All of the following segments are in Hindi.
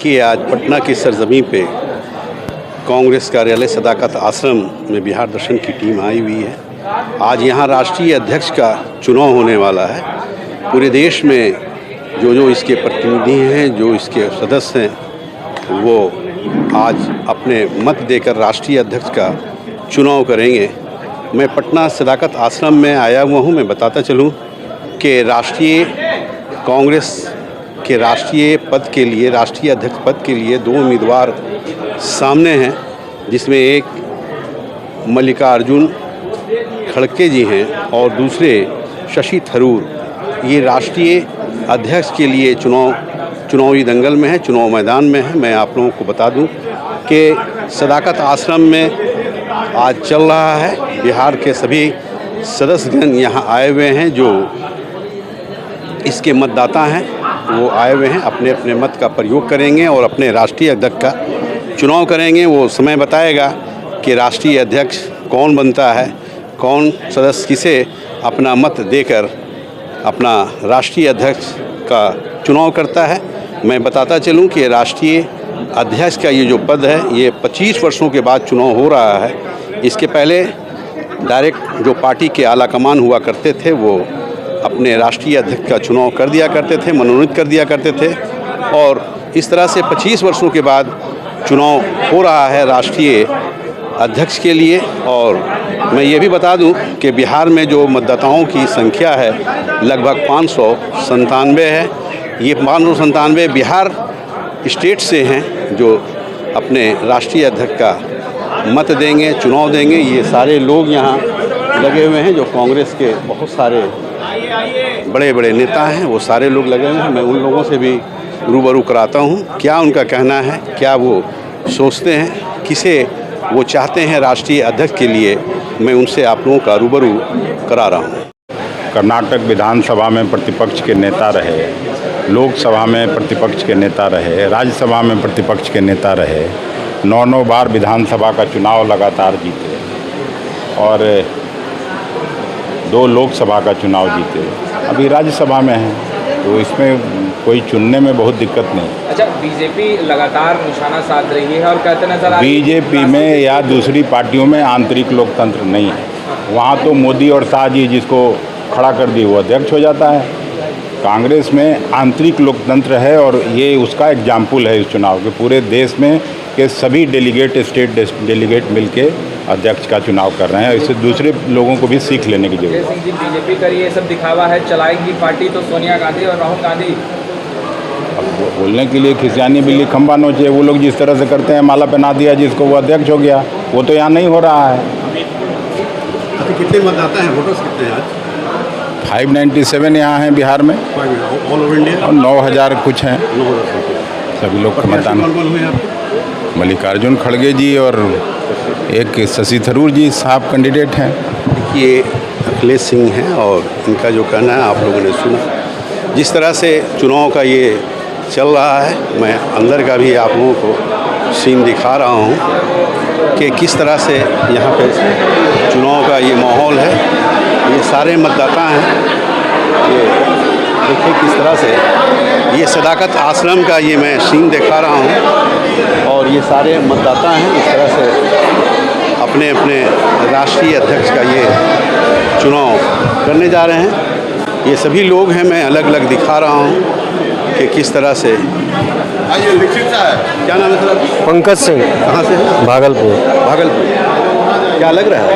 देखिए, आज पटना की सरजमीं पे कांग्रेस कार्यालय सदाकत आश्रम में बिहार दर्शन की टीम आई हुई है। आज यहाँ राष्ट्रीय अध्यक्ष का चुनाव होने वाला है। पूरे देश में जो इसके प्रतिनिधि हैं, जो इसके सदस्य हैं, वो आज अपने मत देकर राष्ट्रीय अध्यक्ष का चुनाव करेंगे। मैं पटना सदाकत आश्रम में आया हुआ हूँ। मैं बताता चलूँ कि राष्ट्रीय कांग्रेस के राष्ट्रीय पद के लिए, राष्ट्रीय अध्यक्ष पद के लिए 2 उम्मीदवार सामने हैं, जिसमें एक मल्लिकार्जुन खड़गे जी हैं और दूसरे शशि थरूर। ये राष्ट्रीय अध्यक्ष के लिए चुनावी दंगल में है, चुनाव मैदान में है। मैं आप लोगों को बता दूं कि सदाकत आश्रम में आज चल रहा है। बिहार के सभी सदस्यगण यहाँ आए हुए हैं, जो इसके मतदाता हैं वो आए हुए हैं, अपने अपने मत का प्रयोग करेंगे और अपने राष्ट्रीय अध्यक्ष का चुनाव करेंगे। वो समय बताएगा कि राष्ट्रीय अध्यक्ष कौन बनता है, कौन सदस्य किसे अपना मत देकर अपना राष्ट्रीय अध्यक्ष का चुनाव करता है। मैं बताता चलूं कि राष्ट्रीय अध्यक्ष का ये जो पद है, ये 25 वर्षों के बाद चुनाव हो रहा है। इसके पहले डायरेक्ट जो पार्टी के आला कमान हुआ करते थे, वो अपने राष्ट्रीय अध्यक्ष का चुनाव कर दिया करते थे, मनोनीत कर दिया करते थे। और इस तरह से 25 वर्षों के बाद चुनाव हो रहा है राष्ट्रीय अध्यक्ष के लिए। और मैं ये भी बता दूं कि बिहार में जो मतदाताओं की संख्या है लगभग 597 है। ये 597 बिहार स्टेट से हैं, जो अपने राष्ट्रीय अध्यक्ष का मत देंगे, चुनाव देंगे। ये सारे लोग यहाँ लगे हुए हैं, जो कांग्रेस के बहुत सारे बड़े बड़े नेता हैं, वो सारे लोग लगे हुए हैं। मैं उन लोगों से भी रूबरू कराता हूँ, क्या उनका कहना है, क्या वो सोचते हैं, किसे वो चाहते हैं राष्ट्रीय अध्यक्ष के लिए। मैं उनसे आप लोगों का रूबरू करा रहा हूँ। कर्नाटक विधानसभा में प्रतिपक्ष के नेता रहे, लोकसभा में प्रतिपक्ष के नेता रहे, राज्यसभा में प्रतिपक्ष के नेता रहे, 9 बार विधानसभा का चुनाव लगातार जीते और 2 लोकसभा का चुनाव जीते। अभी राज्यसभा में हैं, तो इसमें कोई चुनने में बहुत दिक्कत नहीं। अच्छा, बीजेपी लगातार निशाना साध रही है और कहते नजर आ रही है बीजेपी में या दूसरी पार्टियों में आंतरिक लोकतंत्र नहीं है। वहाँ तो मोदी और शाह जी जिसको खड़ा कर दिए वो अध्यक्ष हो जाता है। कांग्रेस में आंतरिक लोकतंत्र है और ये उसका एग्जाम्पल है इस चुनाव के। पूरे देश में के सभी डेलीगेट, स्टेट डेलीगेट मिलके अध्यक्ष का चुनाव कर रहे हैं। इससे दूसरे लोगों को भी सीख लेने की जरूरत है। बीजेपी का ये सब दिखावा है, चलाएगी पार्टी तो सोनिया गांधी और राहुल गांधी। अब बोलने के लिए खिसियानी बिल्ली खंबा नोचे। वो लोग जिस तरह से करते हैं, माला पहना दिया जिसको, वो अध्यक्ष हो गया। वो तो यहाँ नहीं हो रहा है। कितने मतदाता हैं, वोटर्स कितने हैं आज? 597 यहाँ हैं बिहार में, ऑल ओवर इंडिया, और 9000 कुछ हैं। सभी लोग का मतदान। मल्लिकार्जुन खड़गे जी और एक शशि थरूर जी साहब कैंडिडेट हैं। ये अखिलेश सिंह हैं और इनका जो कहना है आप लोगों ने सुना। जिस तरह से चुनाव का ये चल रहा है, मैं अंदर का भी आप लोगों को सीन दिखा रहा हूँ कि किस तरह से यहाँ पे चुनाव का ये माहौल है। ये सारे मतदाता हैं, ये देखिए किस तरह से ये सदाकत आश्रम का ये मैं सीन दिखा रहा हूँ। और ये सारे मतदाता हैं, इस तरह से अपने अपने राष्ट्रीय अध्यक्ष का ये चुनाव करने जा रहे हैं। ये सभी लोग हैं, मैं अलग अलग दिखा रहा हूँ कि किस तरह से। क्या नाम है सर? पंकज सिंह। कहाँ से हैं? भागलपुर। भागलपुर। क्या लग रहा है?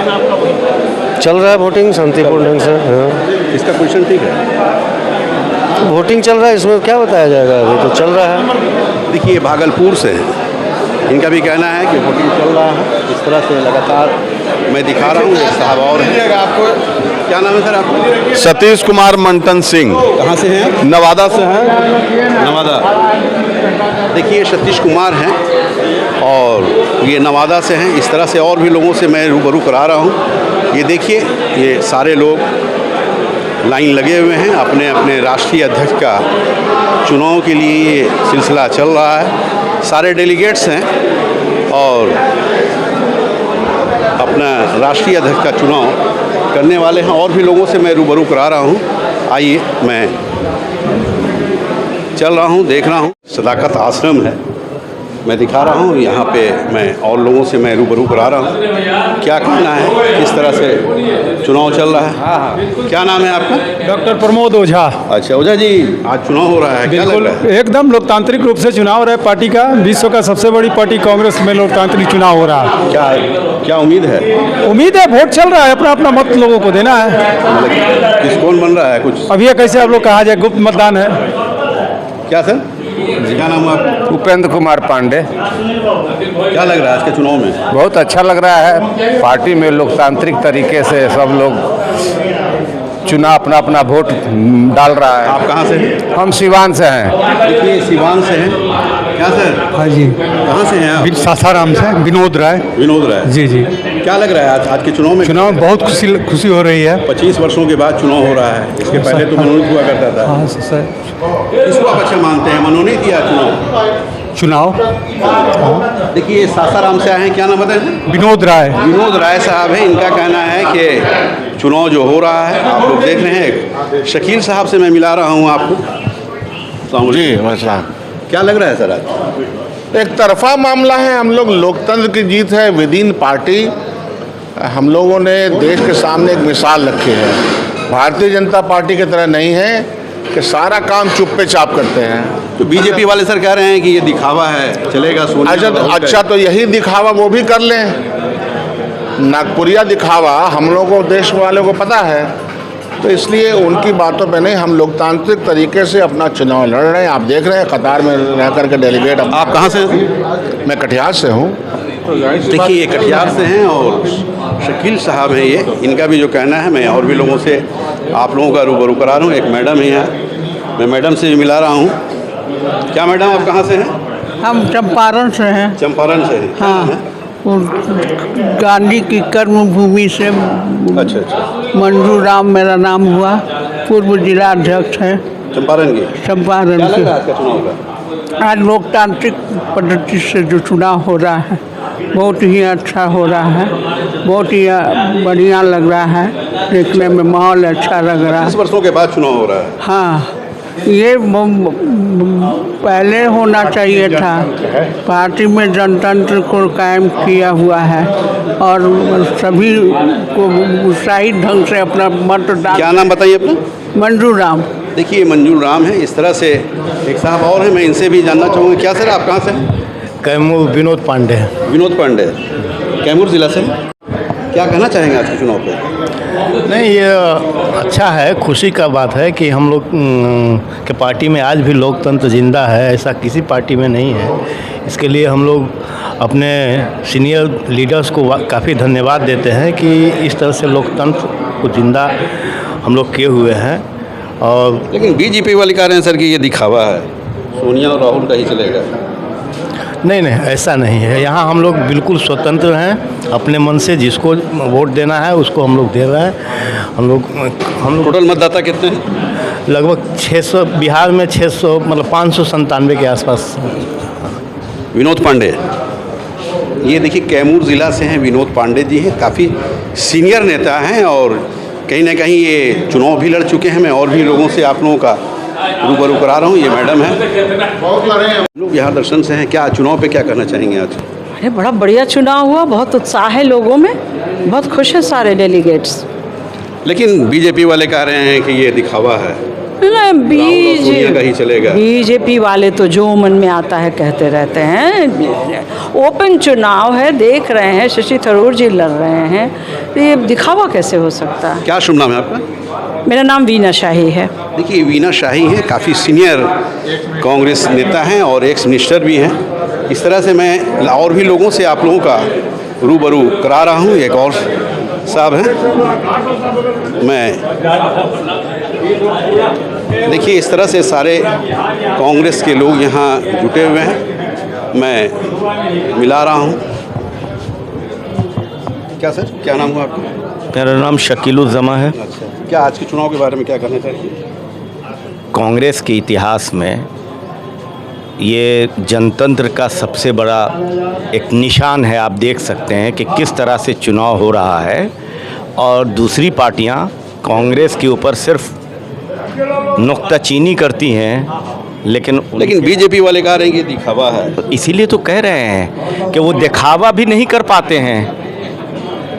चल रहा है वोटिंग शांतिपूर्ण ढंग से। हाँ, इसका क्वेश्चन ठीक है। वोटिंग चल रहा है, इसमें क्या बताया जाएगा, अभी तो चल रहा है। देखिए, भागलपुर से हैं, इनका भी कहना है कि वोटिंग चल रहा है। इस तरह से लगातार मैं दिखा रहा हूँ। एक साहब और हैं। आपको क्या नाम है सर आपका? सतीश कुमार मंटन सिंह। कहाँ से हैं? नवादा से हैं। नवादा। देखिए, सतीश कुमार हैं और ये नवादा से हैं। इस तरह से और भी लोगों से मैं रूबरू करा रहा हूँ। ये देखिए, ये सारे लोग लाइन लगे हुए हैं, अपने अपने राष्ट्रीय अध्यक्ष का चुनाव के लिए ये सिलसिला चल रहा है। सारे डेलीगेट्स हैं और अपना राष्ट्रीय अध्यक्ष का चुनाव करने वाले हैं। और भी लोगों से मैं रूबरू करा रहा हूँ। आइए, मैं चल रहा हूँ, देख रहा हूँ। सदाकत आश्रम है मैं दिखा रहा हूँ। यहाँ पे मैं और लोगों से मैं रूबरू करा रहा हूँ, क्या कहना है, किस तरह से चुनाव चल रहा है। क्या नाम है आपका? डॉक्टर प्रमोद ओझा। अच्छा ओझा जी, आज चुनाव हो रहा है, क्या लग रहा है? एकदम लोकतांत्रिक रूप से चुनाव हो रहा है। पार्टी का विश्व का सबसे बड़ी पार्टी कांग्रेस में लोकतांत्रिक चुनाव हो रहा है। क्या उम्मीद है? उम्मीद है, वोट चल रहा है, अपना अपना मत लोगों को देना है। मतलब किस कौन बन रहा है कुछ? अब ये कैसे आप लोग कहा जाए, गुप्त मतदान है। क्या सर, क्या नाम है आपका? उपेंद्र कुमार पांडे। क्या लग रहा है आज के चुनाव में? बहुत अच्छा लग रहा है। पार्टी में लोकतांत्रिक तरीके से सब लोग चुनाव अपना अपना वोट डाल रहा है। आप कहाँ से हैं? हम सिवान से हैं। देखिए सिवान से हैं। क्या सर? हाँ जी, कहाँ से हैं आप? सासाराम से विनोद राय। विनोद राय जी जी। क्या लग रहा है आज के चुनाव में? चुनाव में बहुत खुशी हो रही है। 25 वर्षों के बाद चुनाव हो रहा है। इसके पहले तो मनोनीत हुआ करता था। हाँ सर। किसको आप अच्छा मानते हैं, मनोनीत या चुनाव? देखिए सासाराम से आए हैं, क्या नाम बताएं? विनोद राय। विनोद राय साहब हैं। इनका कहना है कि चुनाव जो हो रहा है, आप लोग देख रहे हैं। शकील साहब से मैं मिला रहा हूँ आपको। जी मसला क्या लग रहा है सर आज? एक तरफा मामला है। हम लोग लोकतंत्र की जीत है विद इन पार्टी। हम लोगों ने देश के सामने एक मिसाल रखी है। भारतीय जनता पार्टी की तरह नहीं है कि सारा काम चुप्पे चाप करते हैं। तो बीजेपी वाले सर कह रहे हैं कि ये दिखावा है, चलेगा सोनिया। अच्छा तो यही दिखावा वो भी कर लें। नागपुरिया दिखावा हम लोगों को, देश वालों को पता है। तो इसलिए उनकी बातों पे नहीं, हम लोकतांत्रिक तरीके से अपना चुनाव लड़ रहे हैं। आप देख रहे हैं कतार में रह करके डेलीगेट। आप कहाँ से हैं? मैं कटिहार से हूँ। देखिए ये कटिहार से हैं और शकील साहब हैं ये। इनका भी जो कहना है, मैं और भी लोगों से आप लोगों का रूबरू करा रहा हूँ। एक मैडम है यहाँ, मैं मैडम से भी मिला रहा हूँ। क्या मैडम आप कहाँ से हैं? हम चंपारण से हैं। चंपारण से हैं? हाँ, वो गांधी की कर्म भूमि से। अच्छा। मंजू राम मेरा नाम हुआ, पूर्व जिला अध्यक्ष है चंपारण की। चंपारण क्या लग के। रहा है आज का चुनाव का? आज लोकतांत्रिक पद्धति से जो चुनाव हो रहा है बहुत ही अच्छा हो रहा है, बहुत ही बढ़िया लग रहा है। देखने में माहौल अच्छा लग रहा है। 20 वर्षों के बाद चुनाव हो रहा है। हाँ, ये पहले होना चाहिए था। पार्टी में जनतंत्र को कायम किया हुआ है और सभी को उत्साहित ढंग से अपना मत डाल। क्या नाम बताइए अपना? मंजू राम। देखिए मंजूर राम है। इस तरह से एक साहब और हैं, मैं इनसे भी जानना चाहूँगा। क्या सर आप कहाँ से हैं? कैमूर विनोद पांडे। विनोद पांडे, कैमूर जिला से। क्या कहना चाहेंगे आज के चुनाव पे? नहीं, ये अच्छा है, खुशी का बात है कि हम लोग के पार्टी में आज भी लोकतंत्र जिंदा है। ऐसा किसी पार्टी में नहीं है। इसके लिए हम लोग अपने सीनियर लीडर्स को काफ़ी धन्यवाद देते हैं कि इस तरह से लोकतंत्र को जिंदा हम लोग किए हुए हैं। और लेकिन बीजेपी वाले कह रहे हैं सर कि ये दिखावा है, सोनिया और राहुल का ही चलेगा। नहीं, ऐसा नहीं है। यहाँ हम लोग बिल्कुल स्वतंत्र हैं। अपने मन से जिसको वोट देना है उसको हम लोग दे रहे हैं। हम लोग टोटल मतदाता कितने हैं? लगभग 600, बिहार में 600 मतलब 597 के आसपास। विनोद पांडे, ये देखिए कैमूर ज़िला से हैं विनोद पांडे जी हैं। काफ़ी सीनियर नेता हैं और कहीं ना कहीं ये चुनाव भी लड़ चुके हैं। मैं और भी लोगों से आप लोगों का रूबरू करा रहा हूँ। ये मैडम है, लोग यहाँ दर्शन से हैं। क्या चुनाव पे क्या कहना चाहेंगे आज? अरे बड़ा बढ़िया चुनाव हुआ, बहुत उत्साह है लोगों में, बहुत खुश हैं सारे डेलीगेट्स। लेकिन बीजेपी वाले कह रहे हैं कि ये दिखावा है, सोनिया का ही चलेगा। बीजेपी वाले तो जो मन में आता है कहते रहते हैं। ओपन चुनाव है, देख रहे हैं शशि थरूर जी लड़ रहे हैं, तो ये दिखावा कैसे हो सकता है? क्या शुभ नाम है आपका? मेरा नाम वीना शाही है। देखिए वीना शाही हैं, काफ़ी सीनियर कांग्रेस नेता हैं और एक्स मिनिस्टर भी हैं। इस तरह से मैं और भी लोगों से आप लोगों का रूबरू करा रहा हूँ। एक और साहब हैं, मैं देखिए इस तरह से सारे कांग्रेस के लोग यहाँ जुटे हुए हैं। मैं मिला रहा हूँ। क्या सर, क्या नाम हुआ आपका? मेरा नाम शकीलुज़्ज़मा है। अच्छा, क्या आज के चुनाव के बारे में क्या कहना चाहिए? कांग्रेस के इतिहास में ये जनतंत्र का सबसे बड़ा एक निशान है। आप देख सकते हैं कि किस तरह से चुनाव हो रहा है और दूसरी पार्टियां कांग्रेस के ऊपर सिर्फ नुक्ताचीनी करती हैं लेकिन बीजेपी वाले कह रहे हैं कि दिखावा है। तो इसीलिए तो कह रहे हैं कि वो दिखावा भी नहीं कर पाते हैं।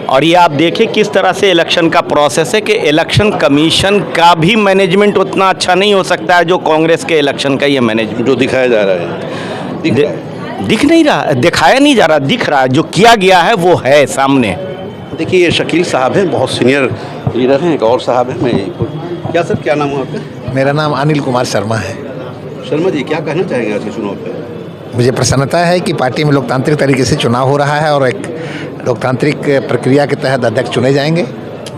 और ये आप देखिए किस तरह से इलेक्शन का प्रोसेस है कि इलेक्शन कमीशन का भी मैनेजमेंट उतना अच्छा नहीं हो सकता है जो कांग्रेस के इलेक्शन का ये मैनेजमेंट जो दिखाया जा रहा है दिख नहीं रहा, दिखाया नहीं जा रहा, दिख रहा है। जो किया गया है वो है सामने। देखिए ये शकील साहब हैं, बहुत सीनियर लीडर हैं। एक और साहब हैं, मैं क्या सर क्या नाम है आपका? मेरा नाम अनिल कुमार शर्मा है। शर्मा जी क्या कहना चाहेंगे आज के चुनाव पे? मुझे प्रसन्नता है कि पार्टी में लोकतांत्रिक तरीके से चुनाव हो रहा है और एक लोकतांत्रिक प्रक्रिया के तहत अध्यक्ष चुने जाएंगे।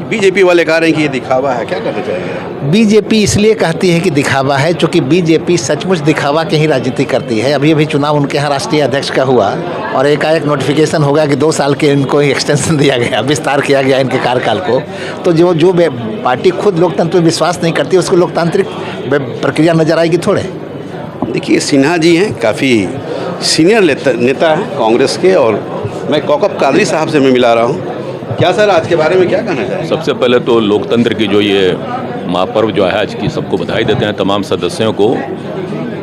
बीजेपी वाले कह रहे हैं कि ये दिखावा है, क्या कहना चाहेंगे? बीजेपी इसलिए कहती है कि दिखावा है क्योंकि बीजेपी सचमुच दिखावा की ही राजनीति करती है। अभी चुनाव उनके यहाँ राष्ट्रीय अध्यक्ष का हुआ और एकाएक नोटिफिकेशन हो गया कि 2 साल के इनको एक्सटेंशन दिया गया, विस्तार किया गया इनके कार्यकाल को। तो जो पार्टी खुद लोकतंत्र में विश्वास नहीं करती उसको लोकतांत्रिक प्रक्रिया नजर आएगी थोड़े। देखिए सिन्हा जी हैं, काफ़ी सीनियर नेता हैं कांग्रेस के, और मैं कौकब कादरी साहब से मैं मिला रहा हूँ। क्या सर आज के बारे में क्या कहना चाहेंगे? सबसे पहले तो लोकतंत्र की जो ये महापर्व जो है आज की, सबको बधाई देते हैं तमाम सदस्यों को।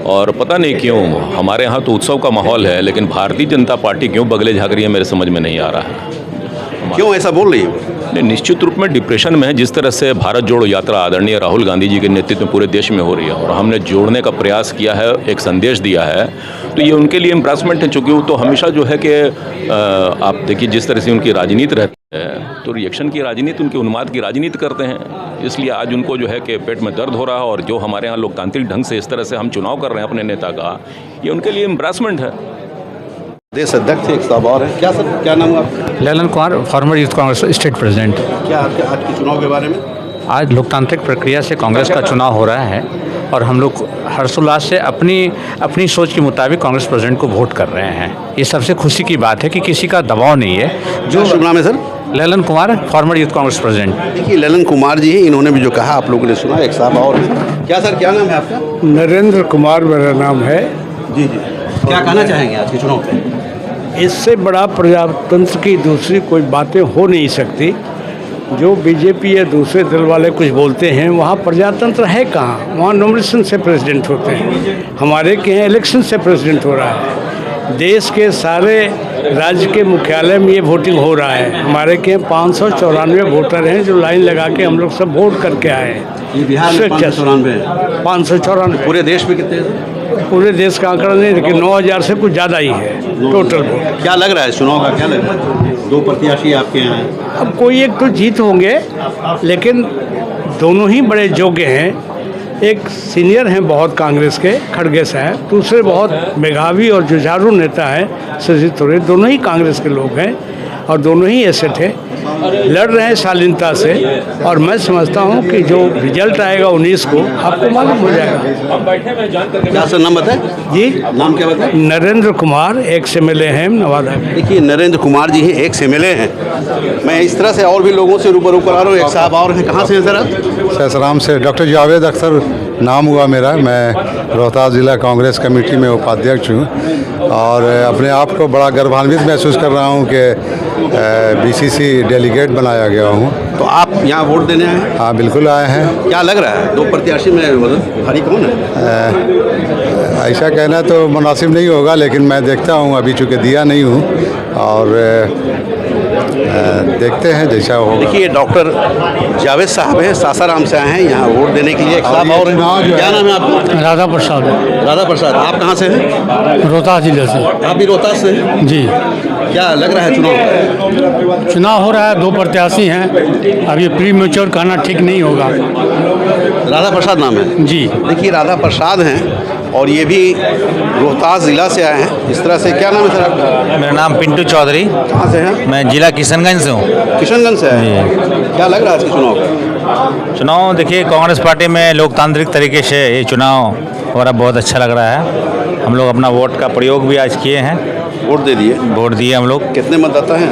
और पता नहीं क्यों हमारे यहाँ तो उत्सव का माहौल है, लेकिन भारतीय जनता पार्टी क्यों बगले झाँक रही है मेरे समझ में नहीं आ रहा है। क्यों ऐसा बोल रही है? नहीं, निश्चित रूप में डिप्रेशन में है। जिस तरह से भारत जोड़ो यात्रा आदरणीय राहुल गांधी जी के नेतृत्व में पूरे देश में हो रही है और हमने जोड़ने का प्रयास किया है, एक संदेश दिया है, तो ये उनके लिए इम्प्रेसमेंट है। चूँकि वो तो हमेशा जो है कि आप देखिए जिस तरह से उनकी राजनीति रहती है, तो रिएक्शन की राजनीति, उनके उन्माद की राजनीति करते हैं। इसलिए आज उनको जो है कि पेट में दर्द हो रहा है। और जो हमारे यहाँ लोकतांत्रिक ढंग से इस तरह से हम चुनाव कर रहे हैं अपने नेता का, ये उनके लिए इम्प्रेसमेंट है। देश अध्यक्ष एक साहब और हैं। क्या सर क्या नाम है आपका? Lalan Kumar, farmer youth Congress state president. क्या आपके आज के चुनाव के बारे में? आज लोकतांत्रिक प्रक्रिया से कांग्रेस का चुनाव हो रहा है और हम लोग हर्षोल्लास से अपनी सोच के मुताबिक कांग्रेस प्रेसिडेंट को वोट कर रहे हैं। ये सबसे खुशी की बात है कि किसी का दबाव नहीं है। जो शुभ नाम है sir? Lalan Kumar, farmer youth Congress president. देखिए ललन कुमार जी हैं, इन्होंने भी जो कहा आप लोगों ने सुना। एक साहब और हैं। क्या सर क्या नाम है आपका? नरेंद्र कुमार मेरा नाम है। जी जी, क्या कहना चाहेंगे आज के चुनाव पे? इससे बड़ा प्रजातंत्र की दूसरी कोई बातें हो नहीं सकती। जो बीजेपी या दूसरे दल वाले कुछ बोलते हैं, वहाँ प्रजातंत्र है कहाँ? वहाँ नॉमिनेशन से प्रेसिडेंट होते हैं। हमारे के यहाँ इलेक्शन से प्रेसिडेंट हो रहा है। देश के सारे राज्य के मुख्यालय में ये वोटिंग हो रहा है। हमारे के 594 वोटर हैं जो लाइन लगा के हम लोग सब वोट करके आए हैं। ये बिहार में 594। पूरे देश में कितने हैं? पूरे देश का आंकड़ा नहीं, लेकिन 9000 से कुछ ज़्यादा ही है टोटल वोट। क्या लग रहा है चुनाव का? क्या लग रहा है? 2 प्रत्याशी आपके यहाँ हैं। अब कोई एक तो जीत होंगे, लेकिन दोनों ही बड़े योग्य हैं। एक सीनियर हैं बहुत कांग्रेस के, खड़गे साहब, दूसरे बहुत मेधावी और जुझारू नेता हैं शशि थरूर। दोनों ही कांग्रेस के लोग हैं और दोनों ही एसेट हैं, लड़ रहे हैं शालीनता से। और मैं समझता हूं कि जो रिजल्ट आएगा 19 को आपको मालूम हो जाएगा। क्या सर नाम बताएं? जी नाम क्या बताएं? नरेंद्र कुमार, एक्स MLA हैं नवादा में। देखिए नरेंद्र कुमार जी हैं, एक्स MLA हैं। मैं इस तरह से और भी लोगों से रूबरू करा रहा हूँ। एक साहब और हैं, कहाँ से हैं सर आप? ससराम से। डॉक्टर जावेद अख्तर नाम हुआ मेरा। मैं रोहतास ज़िला कांग्रेस कमेटी में उपाध्यक्ष हूँ और अपने आप को बड़ा गर्वान्वित महसूस कर रहा हूँ कि BCC डेलीगेट बनाया गया हूँ। तो आप यहाँ वोट देने आए हैं? हाँ बिल्कुल आए हैं। क्या लग रहा है 2 प्रत्याशी में भारी कौन है? ऐसा कहना तो मुनासिब नहीं होगा, लेकिन मैं देखता हूँ, अभी चूँकि दिया नहीं हूँ और देखते हैं जैसा होगा। देखिए डॉक्टर जावेद साहब हैं, सासाराम से आए हैं यहाँ वोट देने के लिए। एक साहब और हैं। क्या नाम है आपका? राधा प्रसाद। राधा प्रसाद। आप कहाँ से हैं? रोहतास जिले से। आप भी रोहतास से हैं? जी। क्या लग रहा है चुनाव? चुनाव हो रहा है, 2 प्रत्याशी हैं। अब ये प्री मैच्योर कहना ठीक नहीं होगा। राधा प्रसाद नाम है? जी। देखिए राधा प्रसाद हैं और ये भी रोहतास ज़िला से आए हैं। इस तरह से क्या नाम है सर आपका? मेरा नाम पिंटू चौधरी। कहाँ से हैं? मैं जिला किशनगंज से हूँ। किशनगंज से आए? क्या लग रहा है आज के चुनाव का? चुनाव देखिए कांग्रेस पार्टी में लोकतांत्रिक तरीके से ये चुनाव हो रहा, बहुत अच्छा लग रहा है। हम लोग अपना वोट का प्रयोग भी आज किए हैं। वोट दे दिए? वोट दिए हम लोग। कितने मतदाता हैं?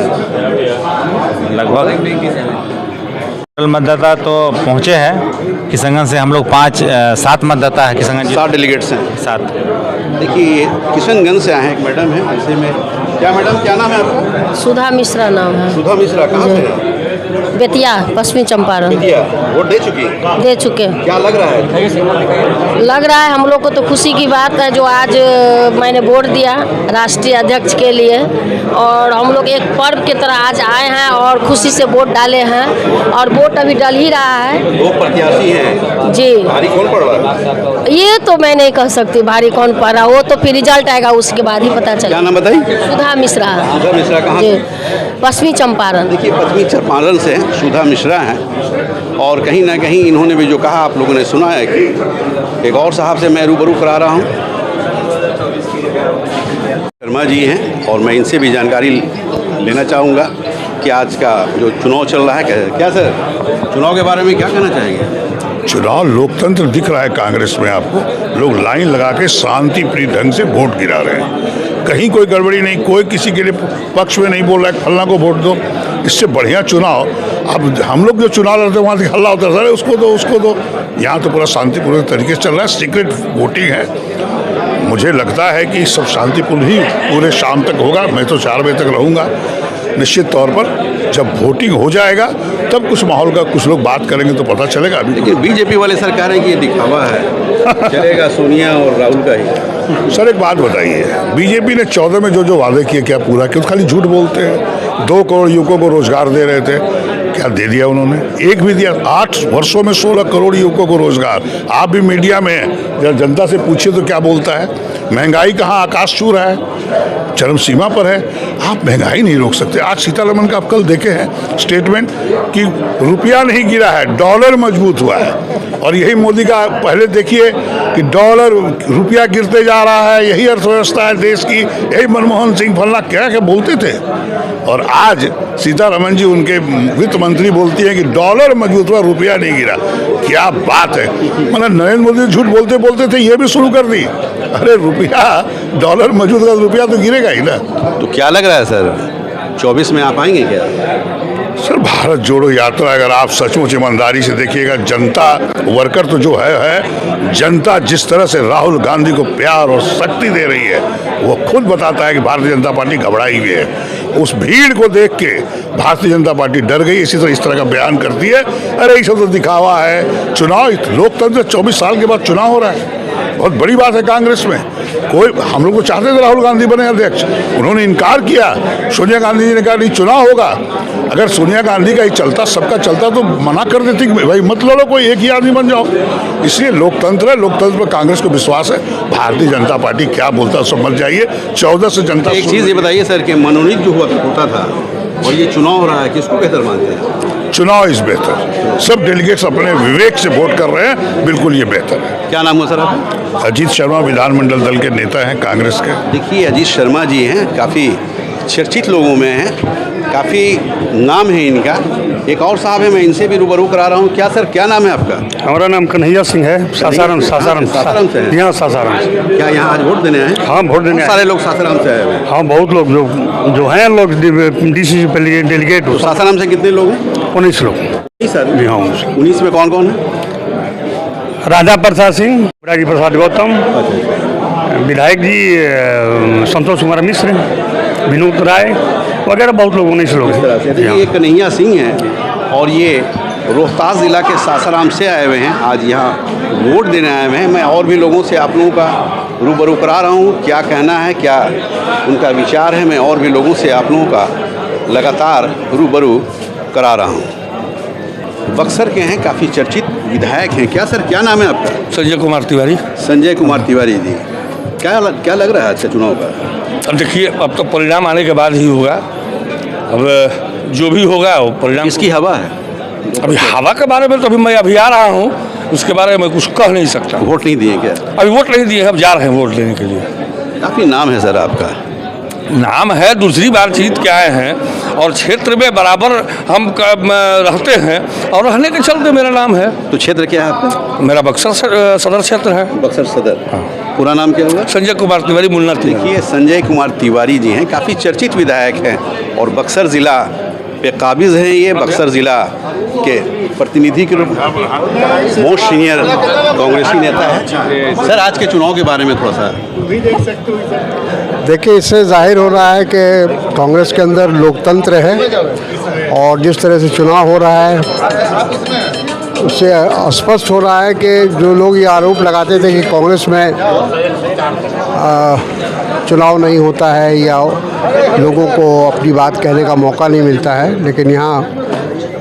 लगभग मतदाता तो पहुँचे हैं। किशनगंज से हम लोग 7 मतदाता है। किशनगंज 7 डेलीगेट्स हैं। 7। देखिए किशनगंज से आए हैं, एक मैडम है ऐसे में। क्या मैडम क्या नाम है आपका? सुधा मिश्रा नाम है। सुधा मिश्रा। कहाँ से हैं? बेतिया पश्चिमी चंपारण। बेतिया वोट दे चुकी हैं? दे चुके हैं। क्या लग रहा है? लग रहा है हम लोग को तो खुशी की बात है जो आज मैंने वोट दिया राष्ट्रीय अध्यक्ष के लिए, और हम लोग एक पर्व की तरह आज आए हैं और खुशी से वोट डाले हैं, और वोट अभी डल ही रहा है। दो प्रत्याशी हैं जी, भारी कौन पड़ रहा है? ये तो मैं नहीं कह सकती भारी कौन पड़ रहा, वो तो फिर रिजल्ट आएगा उसके बाद ही पता चलेगा। क्या नाम बताइए? सुधा मिश्रा। सुधा मिश्रा कहाँ जी, से? पश्चिमी चंपारण। देखिए पश्चिमी चंपारण से सुधा मिश्रा हैं, और कहीं ना कहीं इन्होंने भी जो कहा आप लोगों ने सुना है कि एक और साहब से मैं रूबरू करा रहा हूँ, शर्मा जी हैं, और मैं इनसे भी जानकारी लेना चाहूँगा कि आज का जो चुनाव चल रहा है क्या सर चुनाव के बारे में क्या कहना चाहेंगे? चुनाव लोकतंत्र दिख रहा है कांग्रेस में आपको। लोग लाइन लगा के शांति प्रिय ढंग से वोट गिरा रहे हैं, कहीं कोई गड़बड़ी नहीं, कोई किसी के लिए पक्ष में नहीं बोल रहा है फलना को वोट दो। इससे बढ़िया चुनाव अब हम लोग जो चुनाव लड़ते हैं वहाँ से हल्ला होता है सर उसको दो उसको दो। यहाँ तो पूरा शांतिपूर्ण तरीके से चल रहा है, सीक्रेट वोटिंग है। मुझे लगता है कि सब शांतिपूर्ण ही पूरे शाम तक होगा। मैं तो 4 बजे तक रहूँगा। निश्चित तौर पर जब वोटिंग हो जाएगा तब कुछ माहौल का कुछ लोग बात करेंगे तो पता चलेगा। अभी लेकिन बीजेपी वाले सरकार है कि ये दिखावा है चलेगा सोनिया और राहुल का ही। सर एक बात बताइए, बीजेपी ने 14 में जो वादे किए क्या पूरा किया? खाली झूठ बोलते हैं। 2 करोड़ युवकों को रोजगार दे रहे थे, क्या दे दिया उन्होंने? एक भी दिया? 8 वर्षों में 16 करोड़ युवकों को रोजगार। आप भी मीडिया में जब जनता से पूछिए तो क्या बोलता है? महंगाई कहाँ आकाश छू रहा है, चरम सीमा पर है। आप महंगाई नहीं रोक सकते। आज सीतारमण का आप कल देखे हैं स्टेटमेंट कि रुपया नहीं गिरा है, डॉलर मजबूत हुआ है। और यही मोदी का पहले देखिए कि डॉलर रुपया गिरते जा रहा है, यही अर्थव्यवस्था है देश की, यही मनमोहन सिंह फलना क्या क्या बोलते थे। और आज सीतारमण जी उनके वित्त मंत्री बोलती है कि डॉलर मजबूत हुआ, रुपया नहीं गिरा। क्या बात है! मतलब नरेंद्र मोदी झूठ बोलते बोलते थे, ये भी शुरू कर दी। अरे रुपया डॉलर मजबूत हुआ, रुपया तो गिरेगा ही ना। तो क्या लग रहा है सर 24 में आप आएंगे क्या? सर भारत जोड़ो यात्रा अगर आप सचमुच ईमानदारी से देखिएगा, जनता वर्कर तो जो है जनता जिस तरह से राहुल गांधी को प्यार और शक्ति दे रही है वो खुद बताता है कि भारतीय जनता पार्टी घबराई हुई है। उस भीड़ को देख के भारतीय जनता पार्टी डर गई, इसी तरह इस तरह का बयान करती है। अरे ये सब तो दिखावा है। चुनाव लोकतंत्र 24 साल के बाद चुनाव हो रहा है, बहुत बड़ी बात है कांग्रेस में। कोई हम लोग को चाहते थे राहुल गांधी बने अध्यक्ष, उन्होंने इनकार किया। सोनिया गांधी जी ने कहा नहीं चुनाव होगा। अगर सोनिया गांधी का ही चलता सबका चलता तो मना कर देती कि भाई मत लड़ो, कोई एक ही आदमी बन जाओ। इसलिए लोकतंत्र है, लोकतंत्र पर कांग्रेस को विश्वास है। भारतीय जनता पार्टी क्या बोलता है समझ जाइए। 14 से जनता। एक चीज़ ये बताइए सर कि मनोनीत जो होता था और ये चुनाव हो रहा है, किसको बेहतर मानते हैं? चुनाव इस बेहतर। सब डेलीगेट्स अपने विवेक से वोट कर रहे हैं, बिल्कुल ये बेहतर है। क्या नाम हुआ सर आप? अजीत शर्मा विधानमंडल दल के नेता हैं कांग्रेस के। देखिए अजीत शर्मा जी हैं, काफ़ी चर्चित लोगों में हैं, काफ़ी नाम है इनका। एक और साहब है, मैं इनसे भी रूबरू करा रहा हूँ। क्या सर क्या नाम है आपका? हमारा नाम कन्हैया सिंह है, सासाराम सासाराम से हैं? यहाँ सासाराम से। क्या यहाँ आज वोट देने आए? हाँ वोट देने सारे लोग सासाराम से आए हुए हैं। हाँ बहुत लोग जो हैं लोग डीसीसी पे डेलीगेट। तो सासाराम से कितने लोग हैं? 19 लोग। सर जी हाँ। 19 में कौन कौन है? राधा प्रसाद सिंह, राजी प्रसाद गौतम, विधायक जी संतोष कुमार मिश्र, विनोद राय वगैरह बहुत लोग 19 लोग हैं। ये कन्हैया सिंह हैं और ये रोहतास ज़िला के सासाराम से आए हुए हैं। आज यहाँ वोट देने आए हुए हैं। मैं और भी लोगों से आप लोगों का रूबरू करा रहा हूँ, क्या कहना है, क्या उनका विचार है। मैं और भी लोगों से आप लोगों का लगातार रूबरू करा रहा हूँ। बक्सर के हैं, काफ़ी चर्चित विधायक हैं। क्या सर क्या नाम है आपका? संजय कुमार तिवारी। संजय कुमार तिवारी जी, क्या लग रहा है अच्छा चुनाव का? अब देखिए अब तो परिणाम आने के बाद ही होगा। अब जो भी होगा वो परिणाम। इसकी हवा है? अभी हवा के बारे में तो मैं अभी आ रहा हूँ, उसके बारे में कुछ कह नहीं सकता। वोट नहीं दिए क्या? अभी वोट नहीं दिए, अब जा रहे हैं वोट लेने के लिए। काफ़ी नाम है सर आपका। नाम है, दूसरी बातचीत क्या है, और क्षेत्र में बराबर हम रहते हैं और रहने के चलते मेरा नाम है। तो क्षेत्र क्या है आपका? मेरा बक्सर सदर क्षेत्र है। बक्सर सदर। हाँ। पूरा नाम क्या होगा? संजय कुमार तिवारी मुन्ना। देखिए संजय कुमार तिवारी जी हैं, काफ़ी चर्चित विधायक हैं और बक्सर ज़िला पे काबिज हैं। ये बक्सर ज़िला के प्रतिनिधि के रूप में मोस्ट सीनियर कांग्रेसी नेता है। सर आज के चुनाव के बारे में थोड़ा सा देखिए, इससे जाहिर हो रहा है कि कांग्रेस के अंदर लोकतंत्र है और जिस तरह से चुनाव हो रहा है उससे स्पष्ट हो रहा है कि जो लोग ये आरोप लगाते थे कि कांग्रेस में चुनाव नहीं होता है या लोगों को अपनी बात कहने का मौका नहीं मिलता है, लेकिन यहाँ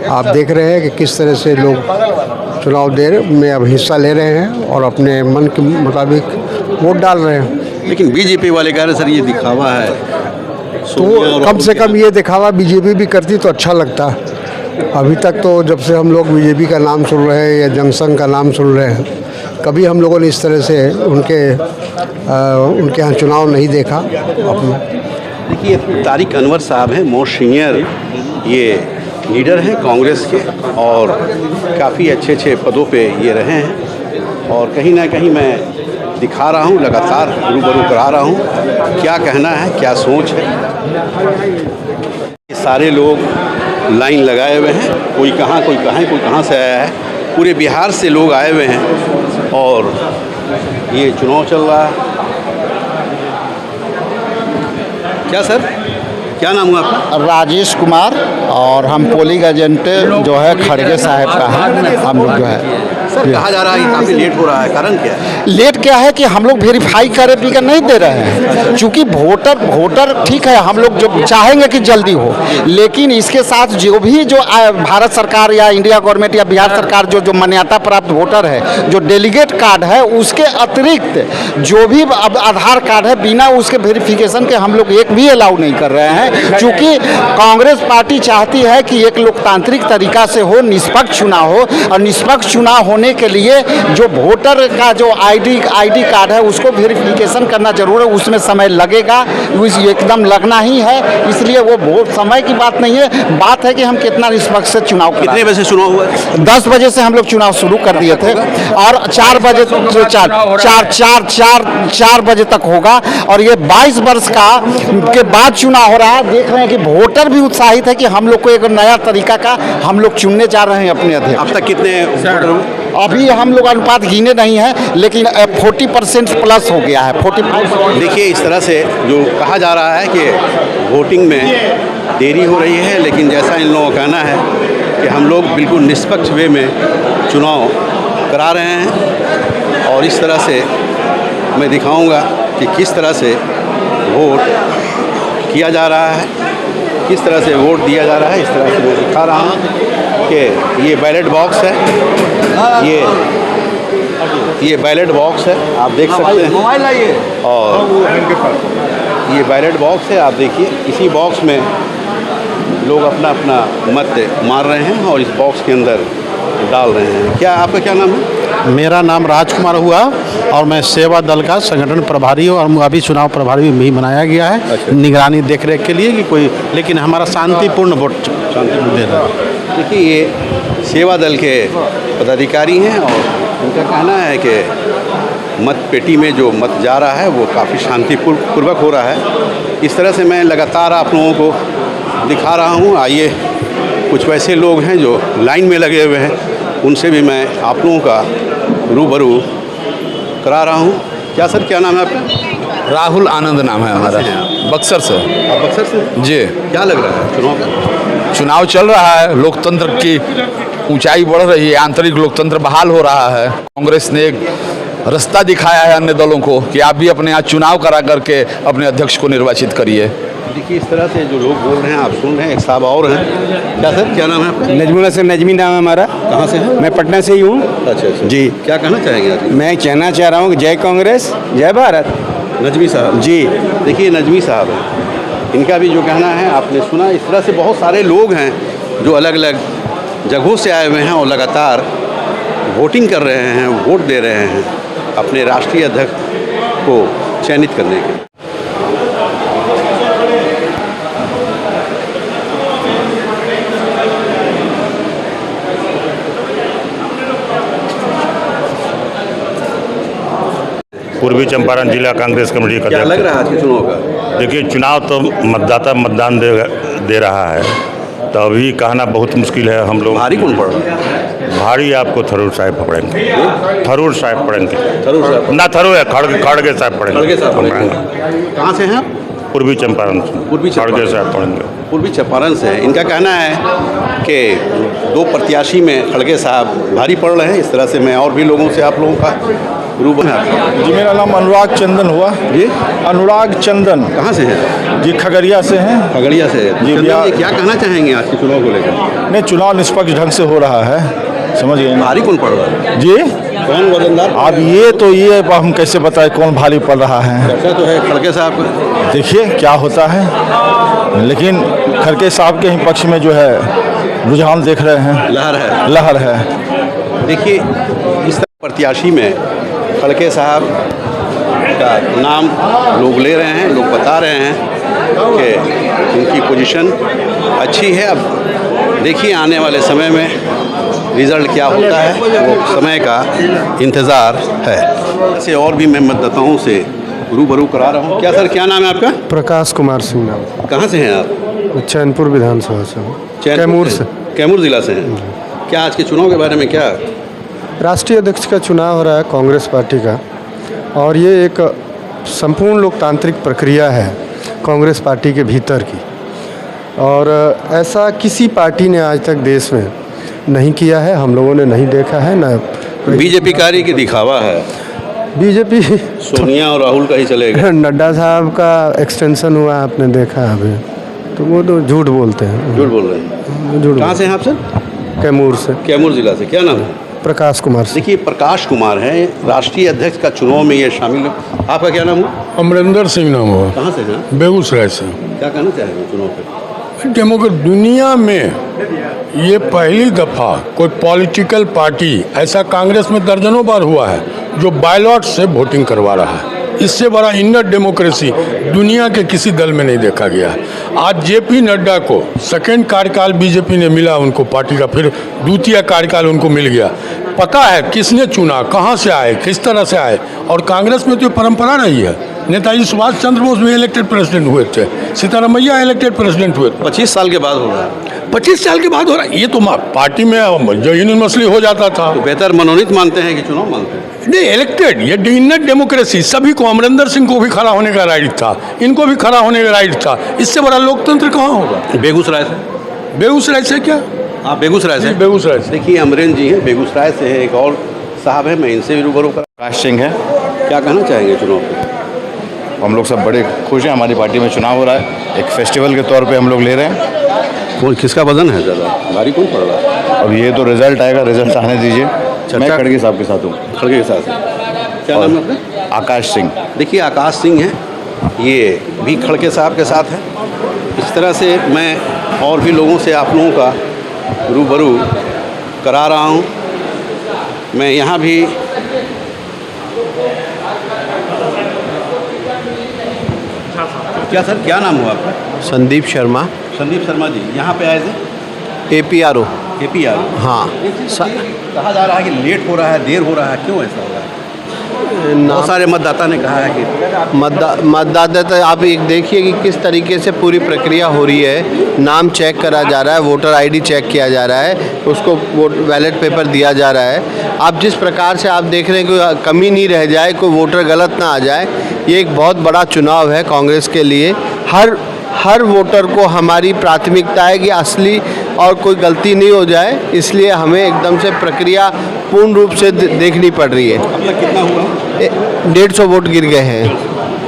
आप देख रहे हैं कि किस तरह से लोग चुनाव में अब हिस्सा ले रहे हैं और अपने मन के मुताबिक वोट डाल रहे हैं। लेकिन बीजेपी वाले कह रहे हैं सर ये दिखावा है, तो कम से कम ये दिखावा बीजेपी भी करती तो अच्छा लगता। अभी तक तो जब से हम लोग बीजेपी का नाम सुन रहे हैं या जनसंघ का नाम सुन रहे हैं, कभी हम लोगों ने इस तरह से उनके यहाँ चुनाव नहीं देखा। देखिए तारिक अनवर साहब हैं, मोस्ट सीनियर ये लीडर हैं कांग्रेस के और काफ़ी अच्छे पदों पे ये रहे हैं और कहीं ना कहीं मैं दिखा रहा हूँ, लगातार रूबरू करा रहा हूँ क्या कहना है, क्या सोच है। सारे लोग लाइन लगाए हुए हैं, कोई कहाँ कोई कहाँ से आया है, पूरे बिहार से लोग आए हुए हैं और ये चुनाव चल रहा है। क्या सर, क्या नाम हुआ आपका? राजेश कुमार, और हम पोलिंग एजेंट जो है खड़गे साहब का है। हम लोग जो है सर कहा जा रहा है काफ़ी लेट हो रहा है, कारण क्या है? लेट क्या है कि हम लोग वेरीफाई करे बिना नहीं दे रहे हैं, क्योंकि वोटर ठीक है, हम लोग जो चाहेंगे कि जल्दी हो, लेकिन इसके साथ जो भी जो भारत सरकार या इंडिया गवर्नमेंट या बिहार सरकार जो मान्यता प्राप्त वोटर है, जो डेलीगेट कार्ड है, उसके अतिरिक्त जो भी अब आधार कार्ड है, बिना उसके वेरिफिकेशन के हम लोग एक भी अलाउ नहीं कर रहे हैं, क्योंकि कांग्रेस पार्टी चाहती है कि एक लोकतांत्रिक तरीका से हो, निष्पक्ष चुनाव हो, और निष्पक्ष चुनाव होने के लिए जो वोटर का जो आईडी कार्ड है उसको वेरिफिकेशन करना जरूर है, उसमें समय लगेगा, एकदम लगना ही है, इसलिए वो बहुत समय की बात नहीं है, बात है कि हम कितना निष्पक्ष से चुनाव। कितने बजे से चुनाव हुआ? 10 बजे से हम लोग चुनाव शुरू कर दिए थे और 4 बजे 4 बजे तक होगा, और ये 22 वर्ष के बाद चुनाव हो रहा है। देख रहे हैं कि वोटर भी उत्साहित है कि हम लोग को एक नया तरीका का हम लोग चुनने जा रहे हैं अपने अध्यक्ष। अब तक कितने वोटर हुए? अभी हम लोग अनुपात गिने नहीं है, लेकिन 40% प्लस हो गया है। 45। देखिए इस तरह से जो कहा जा रहा है कि वोटिंग में देरी हो रही है, लेकिन जैसा इन लोगों का कहना है कि हम लोग बिल्कुल निष्पक्ष वे में चुनाव करा रहे हैं और इस तरह से मैं दिखाऊंगा कि किस तरह से वोट किया जा रहा है, किस तरह से वोट दिया जा रहा है। इस तरह से मैं दिखा रहा हूँ कि ये बैलेट बॉक्स है, ये बैलेट बॉक्स है, आप देख सकते हैं, और ये बैलेट बॉक्स है, आप देखिए इसी बॉक्स में लोग अपना अपना मत मार रहे हैं और इस बॉक्स के अंदर डाल रहे हैं। क्या आपका क्या नाम है? मेरा नाम राजकुमार हुआ और मैं सेवा दल का संगठन प्रभारी हूँ और अभी चुनाव प्रभारी भी बनाया गया है। अच्छा। निगरानी देखरेख के लिए कि कोई, लेकिन हमारा शांतिपूर्ण वोट दे रहा है। देखिए ये सेवा दल के पदाधिकारी हैं और उनका कहना है कि मत पेटी में जो मत जा रहा है वो काफ़ी शांतिपूर्वक हो रहा है। इस तरह से मैं लगातार आप लोगों को दिखा रहा हूँ। आइए कुछ वैसे लोग हैं जो लाइन में लगे हुए हैं, उनसे भी मैं आप लोगों का रूबरू करा रहा हूँ। क्या सर, क्या नाम है आपका? राहुल आनंद नाम है हमारा, बक्सर से। आप बक्सर से? जी। क्या लग रहा है चुनाव चल रहा है, लोकतंत्र की ऊंचाई बढ़ रही है, आंतरिक लोकतंत्र बहाल हो रहा है। कांग्रेस ने एक रास्ता दिखाया है अन्य दलों को कि आप भी अपने यहाँ चुनाव करा करके अपने अध्यक्ष को निर्वाचित करिए। देखिए इस तरह से जो लोग बोल रहे हैं, आप सुन रहे हैं। एक साहब और हैं। क्या सर, क्या नाम है आपका? नजमुल्ला से नजमी नाम है हमारा। कहाँ से हैं? मैं पटना से ही हूँ। अच्छा अच्छा जी। क्या कहना चाहेंगे आप? मैं कहना चाह रहा हूँ कि जय कांग्रेस जय भारत। नजमी साहब जी। देखिए नजमी साहब हैं, इनका भी जो कहना है आपने सुना। इस तरह से बहुत सारे लोग हैं जो अलग अलग जगहों से आए हुए हैं और लगातार वोटिंग कर रहे हैं, वोट दे रहे हैं अपने राष्ट्रीय अध्यक्ष को चयनित करने के। पूर्वी चंपारण जिला कांग्रेस कमेटी का क्या लग रहा है आज के चुनाव का? देखिए चुनाव तो मतदाता मतदान दे रहा है, तो अभी कहना बहुत मुश्किल है। हम लोग भारी कौन पड़ रहा है? भारी आपको थरूर साहब पड़ेंगे। थरूर साहब पड़ेंगे। थरूर साहब ना, थरूर है, खड़गे साहब पड़ेंगे। खड़गे साहब पड़ेंगे। कहाँ से हैं आप? पूर्वी चंपारण से। पूर्वी खड़गे साहब पढ़ेंगे। पूर्वी चंपारण से है। इनका कहना है कि दो प्रत्याशी में खड़गे साहब भारी पड़ रहे हैं। इस तरह से मैं और भी लोगों से आप लोगों का रूबरू है। जी मेरा नाम अनुराग चंदन हुआ जी। अनुराग चंदन। कहाँ से हैं? जी खगड़िया से हैं। खगड़िया से जी चंदन जी, क्या कहना चाहेंगे आज के चुनाव को लेकर? नहीं, चुनाव निष्पक्ष ढंग से हो रहा है, समझ गए। भारी कौन पड़ रहा है जी? कौन वजनदार? अब ये हम कैसे बताएं कौन भारी पड़ रहा है। चर्चा तो है खड़गे साहब का। देखिए क्या होता है, लेकिन खड़गे साहब के ही पक्ष में जो है रुझान देख रहे हैं, लहर है। देखिए इस प्रत्याशी में खड़गे साहब का नाम लोग ले रहे हैं, लोग बता रहे हैं कि उनकी पोजीशन अच्छी है। अब देखिए आने वाले समय में रिज़ल्ट क्या होता है, वो समय का इंतज़ार है। ऐसे और भी मैं मतदाताओं से रूबरू करा रहा हूँ। क्या सर, क्या नाम है आपका? प्रकाश कुमार सिंह नाम। कहाँ से हैं आप? चैनपुर विधानसभा से हूँ। कैमूर से। कैमूर ज़िला से हैं। क्या आज के चुनाव के बारे में क्या? राष्ट्रीय अध्यक्ष का चुनाव हो रहा है कांग्रेस पार्टी का, और ये एक संपूर्ण लोकतांत्रिक प्रक्रिया है कांग्रेस पार्टी के भीतर की, और ऐसा किसी पार्टी ने आज तक देश में नहीं किया है, हम लोगों ने नहीं देखा है। ना बीजेपी कारी की दिखावा है। बीजेपी सोनिया और राहुल का ही चलेगा। नड्डा साहब का एक्सटेंशन हुआ, आपने देखा अभी, तो वो तो झूठ बोलते हैं। झूठ बोल रहे हैं। झूठ। कहाँ से हैं आप सर? कैमूर से। कैमूर जिला से। क्या नाम है? प्रकाश कुमार से। देखिए प्रकाश कुमार है, राष्ट्रीय अध्यक्ष का चुनाव में ये शामिल है। आपका क्या नाम है? अमरिंदर सिंह नाम हुआ। कहाँ से हैं? बेगूसराय से। क्या कहना चाहेंगे चुनाव पे? डेमोक्रेट दुनिया में ये पहली दफ़ा कोई पॉलिटिकल पार्टी, ऐसा कांग्रेस में दर्जनों बार हुआ है, जो बायलॉट से वोटिंग करवा रहा है। इससे बड़ा इनर डेमोक्रेसी दुनिया के किसी दल में नहीं देखा गया। आज जेपी नड्डा को सेकेंड कार्यकाल बीजेपी ने मिला, उनको पार्टी का फिर द्वितीय कार्यकाल उनको मिल गया। पता है किसने चुना, कहाँ से आए, किस तरह से आए। और कांग्रेस में तो परंपरा रही है। नेताजी सुभाष चंद्र बोस भी इलेक्टेड प्रेसिडेंट हुए थे, सीतारामैया इलेक्टेड प्रेसिडेंट हुए थे। 25 साल के बाद हो रहा है। 25 साल के बाद हो रहा है। ये तो पार्टी में जो यूनिवर्सली हो जाता था। तो बेहतर मनोनीत मानते हैं कि चुनाव मानते हैं? नहीं, इलेक्टेड, ये इनर डेमोक्रेसी। सभी को, अमरिंदर सिंह को भी खड़ा होने का राइट था, इनको भी खड़ा होने का राइट था। इससे बड़ा लोकतंत्र कहाँ होगा? बेगूसराय से। बेगूसराय से क्या? आप बेगूसराय से? बेगूसराय से। देखिए अमरेंद्र जी हैं, बेगूसराय से है। एक और साहब है, मैं इनसे भी रूबरू कर। प्रकाश सिंह है। क्या कहना चाहेंगे चुनाव पे? हम लोग सब बड़े खुश हैं, हमारी पार्टी में चुनाव हो रहा है, एक फेस्टिवल के तौर पे हम लोग ले रहे हैं। कौन, किसका वजन है ज़्यादा, भारी कौन पड़ रहा है? अब ये तो रिजल्ट आएगा, रिजल्ट आने दीजिए। मैं खड़गे साहब के साथ हूँ। खड़गे के साथ है। क्या नाम है आपका? आकाश सिंह। देखिए आकाश सिंह हैं, ये भी खड़गे साहब के साथ है। इस तरह से मैं और भी लोगों से आप लोगों का रूबरू करा रहा हूँ। मैं यहाँ भी क्या सर, क्या नाम हुआ आपका? संदीप शर्मा। संदीप शर्मा जी, यहाँ पे आए थे? APRO। APRO। हाँ। कहा जा रहा है कि लेट हो रहा है, देर हो रहा है, क्यों ऐसा हो रहा है? बहुत सारे मतदाता ने कहा है कि मतदाता, आप एक देखिए कि किस तरीके से पूरी प्रक्रिया हो रही है। नाम चेक करा जा रहा है, वोटर ID चेक किया जा रहा है, उसको बैलेट पेपर दिया जा रहा है। आप जिस प्रकार से आप देख रहे हैं कोई कमी नहीं रह जाए, कोई वोटर गलत ना आ जाए। ये एक बहुत बड़ा चुनाव है कांग्रेस के लिए। हर वोटर को हमारी प्राथमिकता है कि असली और कोई गलती नहीं हो जाए, इसलिए हमें एकदम से प्रक्रिया पूर्ण रूप से देखनी पड़ रही है। अब तक कितना हुआ? 150 वोट गिर गए हैं।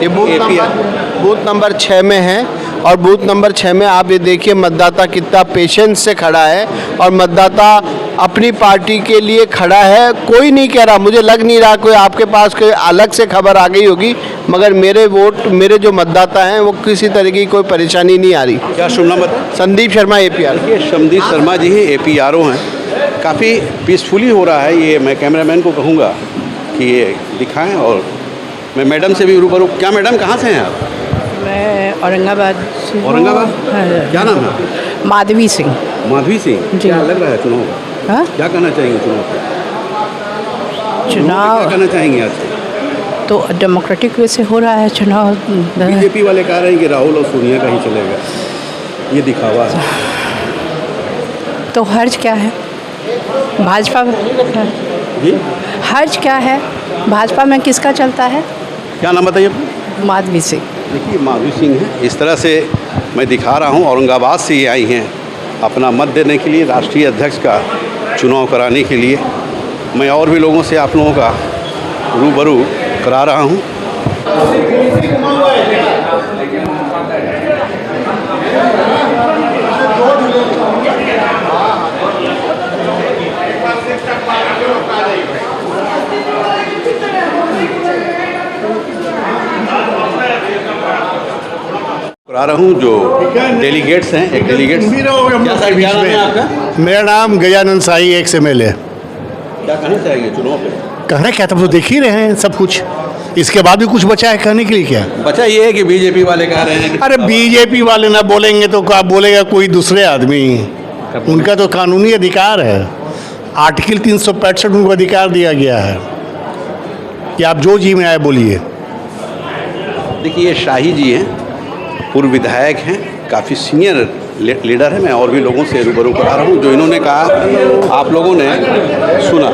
ये बूथ नंबर 6 में है, और बूथ नंबर 6 में आप ये देखिए मतदाता कितना पेशेंस से खड़ा है, और मतदाता अपनी पार्टी के लिए खड़ा है। कोई नहीं कह रहा, मुझे लग नहीं रहा कोई आपके पास कोई अलग से खबर आ गई होगी, मगर मेरे जो मतदाता हैं वो किसी तरह की कोई परेशानी नहीं आ रही। क्या शुभ नाम? संदीप शर्मा APRO। देखिए संदीप शर्मा जी ही APRO हैं। काफ़ी पीसफुली हो रहा है ये। मैं कैमरामैन को कहूँगा कि ये दिखाएं, और मैं मैडम से भी रूबरू। क्या मैडम, कहाँ से हैं आप? मैं औरंगाबाद से। औरंगाबाद? हाँ। क्या नाम है? माधवी सिंह। माधवी सिंह। क्या लग रहा है चुनाव का? हाँ? क्या कहना चाहेंगे चुनाव पे? चुनाव क्या कहना चाहेंगे आज? तो डेमोक्रेटिक वे से हो रहा है चुनाव। बीजेपी वाले कह रहे हैं कि राहुल और सोनिया का ही चलेगा, ये दिखावा है। तो हर्ज क्या है? भाजपा जी? हर्ज क्या है? भाजपा में किसका चलता है? क्या नाम बताइए? माधवी सिंह। देखिए माधवी सिंह है, इस तरह से मैं दिखा रहा हूँ, औरंगाबाद से ये आई हैं अपना मत देने के लिए, राष्ट्रीय अध्यक्ष का चुनाव कराने के लिए। मैं और भी लोगों से आप लोगों का रूबरू करा रहा हूँ। करा रहा हूँ जो डेलीगेट्स हैं, एक डेलीगेट्स। क्या नाम है आपका? मेरा नाम गजानंद साई, एक्स MLA। क्या कहना चाहेंगे चुनाव पे? कहना क्या, तब तो देख ही रहे हैं सब कुछ, इसके बाद भी कुछ बचा है कहने के लिए? क्या बचा ये है कि बीजेपी वाले कह रहे हैं कि अरे बीजेपी वाले ना बोलेंगे तो क्या बोलेगा कोई दूसरे आदमी? उनका तो कानूनी अधिकार है, आर्टिकल 365 उनको अधिकार दिया गया है कि आप जो जी में आए बोलिए। देखिए ये शाही जी हैं, पूर्व विधायक हैं, काफ़ी सीनियर लीडर है। मैं और भी लोगों से रूबरू करा रहा हूँ जो इन्होंने कहा आप लोगों ने सुना।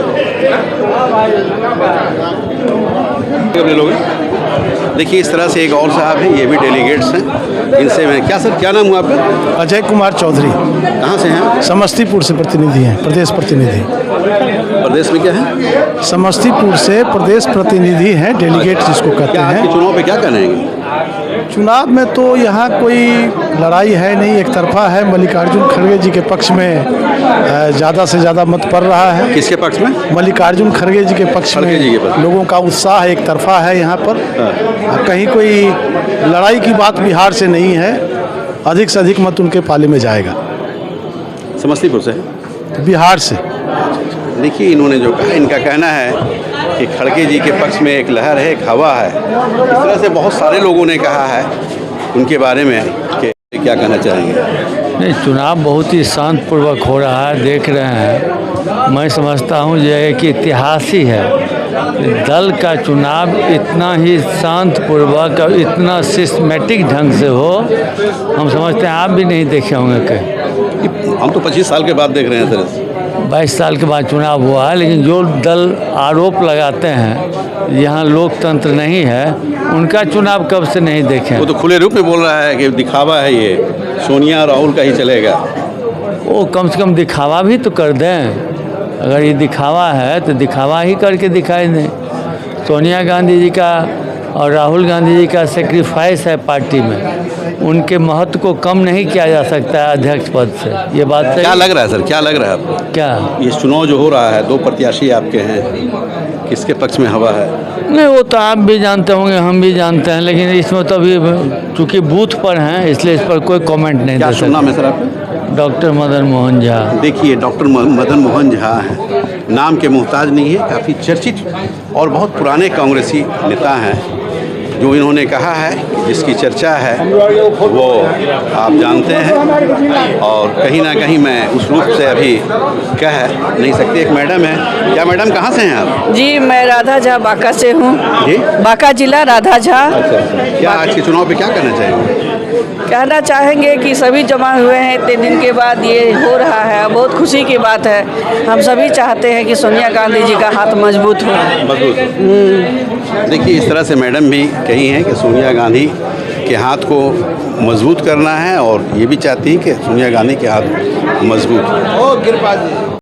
कितने लोग हैं? देखिए इस तरह से एक और साहब हैं, ये भी डेलीगेट्स हैं। इनसे मैं क्या सर, क्या नाम हुआ आपका? अजय कुमार चौधरी। कहाँ से हैं? समस्तीपुर से प्रतिनिधि हैं, प्रदेश प्रतिनिधि। प्रदेश में क्या है? समस्तीपुर से प्रदेश प्रतिनिधि हैं, डेलीगेट जिसको कहते हैं। आपके चुनाव पे क्या कहेंगे? चुनाव में तो यहाँ कोई लड़ाई है नहीं, एक तरफा है। मल्लिकार्जुन खड़गे जी के पक्ष में ज़्यादा से ज़्यादा मत पड़ रहा है। किसके पक्ष में? मल्लिकार्जुन खड़गे जी के पक्ष में लोगों का उत्साह एक तरफा है यहाँ पर। कहीं कोई लड़ाई की बात बिहार से नहीं है, अधिक से अधिक मत उनके पाले में जाएगा। समस्तीपुर से? बिहार से। देखिए इन्होंने जो कहा, इनका कहना है कि खड़गे जी के पक्ष में एक लहर है, एक हवा है। इस तरह से बहुत सारे लोगों ने कहा है उनके बारे में कि क्या कहना चाहेंगे? नहीं, चुनाव बहुत ही शांतपूर्वक हो रहा है, देख रहे हैं। मैं समझता हूँ जो है कि इतिहास ही है, दल का चुनाव इतना ही शांतपूर्वक और इतना सिस्टमेटिक ढंग से हो, हम समझते हैं आप भी नहीं देखे होंगे कहीं। हम तो 25 साल के बाद देख रहे हैं सर। 22 साल के बाद चुनाव हुआ है, लेकिन जो दल आरोप लगाते हैं यहाँ लोकतंत्र नहीं है, उनका चुनाव कब से नहीं देखे। वो तो खुले रूप में बोल रहा है कि दिखावा है, ये सोनिया राहुल का ही चलेगा। वो कम से कम दिखावा भी तो कर दें। अगर ये दिखावा है तो दिखावा ही करके दिखाई दें। सोनिया गांधी जी का और राहुल गांधी जी का सेक्रीफाइस है पार्टी में, उनके महत्व को कम नहीं किया जा सकता है अध्यक्ष पद से। ये बात क्या लग रहा है सर, क्या लग रहा है आपको? क्या ये चुनाव जो हो रहा है, दो प्रत्याशी आपके हैं, किसके पक्ष में हवा है? नहीं, वो तो आप भी जानते होंगे, हम भी जानते हैं, लेकिन इसमें तो अभी चूँकि बूथ पर हैं इसलिए इस पर कोई कमेंट नहीं दे सकते। क्या नाम है सर आपका? डॉक्टर मदन मोहन झा। देखिए डॉक्टर मदन मोहन झा हैं, नाम के मोहताज नहीं है, काफ़ी चर्चित और बहुत पुराने कांग्रेसी नेता हैं। जो इन्होंने कहा है, जिसकी चर्चा है वो आप जानते हैं, और कहीं ना कहीं मैं उस रूप से अभी कह नहीं सकते। एक मैडम है, क्या मैडम कहाँ से हैं आप? जी, मैं राधा झा बांका से हूँ। जी, बांका जिला, राधा झा। अच्छा, क्या आज के चुनाव पे क्या कहना चाहेंगे? कहना चाहेंगे कि सभी जमा हुए हैं, इतने दिन के बाद ये हो रहा है, बहुत खुशी की बात है। हम सभी चाहते हैं कि सोनिया गांधी जी का हाथ मजबूत हो। देखिए इस तरह से मैडम भी कही हैं कि सोनिया गांधी के हाथ को मजबूत करना है, और ये भी चाहती हैं कि सोनिया गांधी के हाथ मजबूत हो।